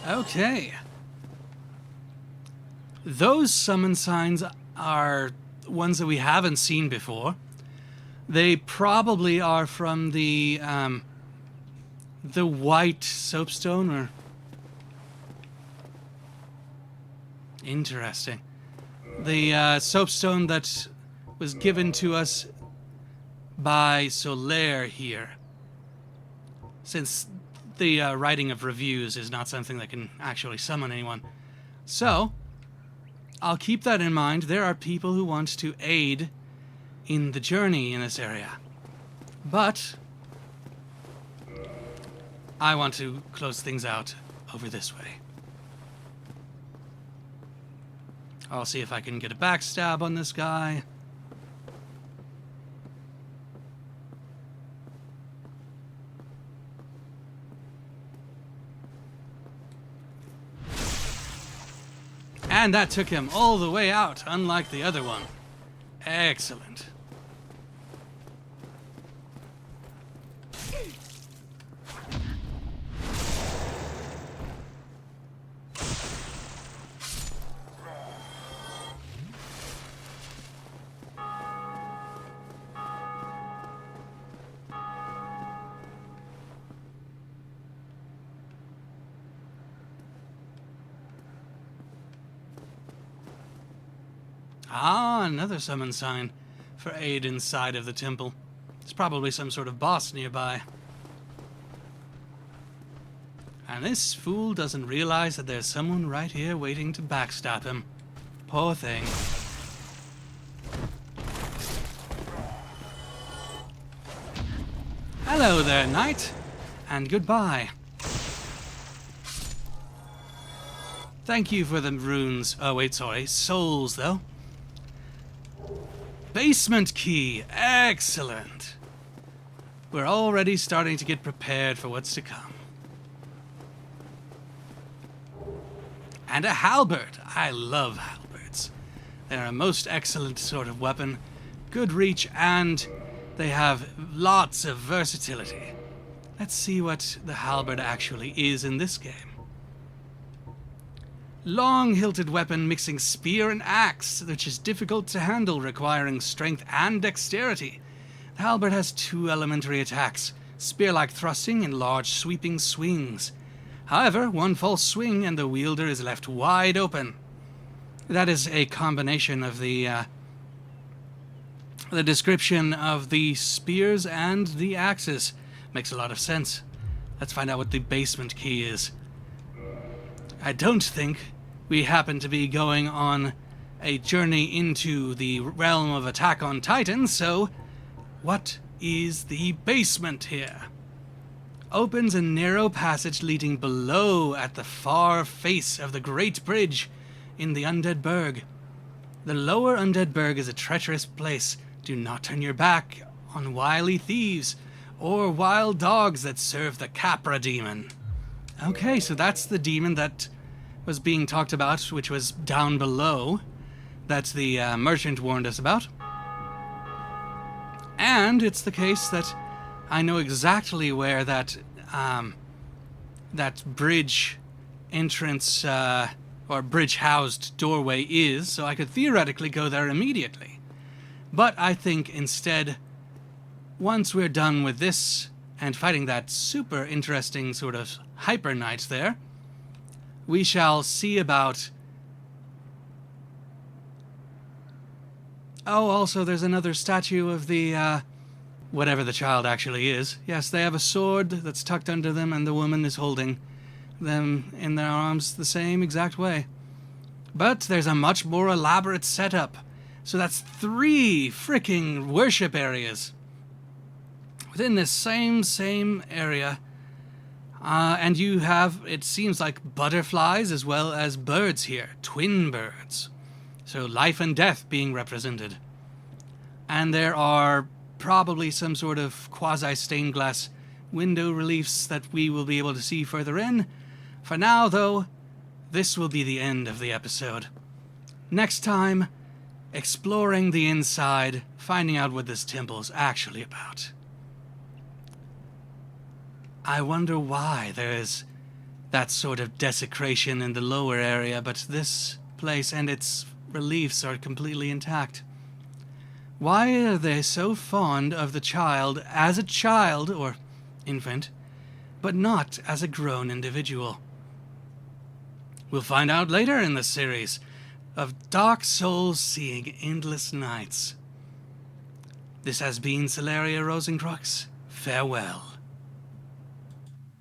Okay. Those summon signs are ones that we haven't seen before. They probably are from the white soapstone, or... Interesting. The soapstone that was given to us by Solaire here. Since the writing of reviews is not something that can actually summon anyone. So, I'll keep that in mind. There are people who want to aid in the journey in this area. But I want to close things out over this way. I'll see if I can get a backstab on this guy. And that took him all the way out, unlike the other one. Excellent. Ah, another summon sign for aid inside of the temple. There's probably some sort of boss nearby. And this fool doesn't realize that there's someone right here waiting to backstab him. Poor thing. Hello there, knight. And goodbye. Thank you for the runes. Oh, wait, sorry. Souls, though. Basement key. Excellent. We're already starting to get prepared for what's to come. And a halberd. I love halberds. They're a most excellent sort of weapon. Good reach, and they have lots of versatility. Let's see what the halberd actually is in this game. Long-hilted weapon mixing spear and axe, which is difficult to handle, requiring strength and dexterity. The halberd has two elementary attacks, spear-like thrusting and large sweeping swings. However, one false swing and the wielder is left wide open. That is a combination of the description of the spears and the axes. Makes a lot of sense. Let's find out what the basement key is. I don't think we happen to be going on a journey into the realm of Attack on Titan, so what is the basement here? Opens a narrow passage leading below at the far face of the Great Bridge in the Undead Burg. The lower Undead Burg is a treacherous place. Do not turn your back on wily thieves or wild dogs that serve the Capra demon. Okay, so that's the demon that was being talked about, which was down below, that the merchant warned us about. And it's the case that I know exactly where that bridge entrance or bridge-housed doorway is, so I could theoretically go there immediately. But I think instead, once we're done with this and fighting that super interesting sort of hyper knight there, we shall see about Oh, also, there's another statue of the, whatever the child actually is. Yes, they have a sword that's tucked under them, and the woman is holding them in their arms the same exact way. But there's a much more elaborate setup. So that's 3 freaking worship areas within this same area. And you have, it seems like, butterflies as well as birds here. Twin birds. So life and death being represented. And there are probably some sort of quasi-stained glass window reliefs that we will be able to see further in. For now, though, this will be the end of the episode. Next time, exploring the inside, finding out what this temple's actually about. I wonder why there is that sort of desecration in the lower area, but this place and its reliefs are completely intact. Why are they so fond of the child as a child, or infant, but not as a grown individual? We'll find out later in the series of Dark Souls Seeing Endless Nights. This has been Celeria Rosencrux. Farewell.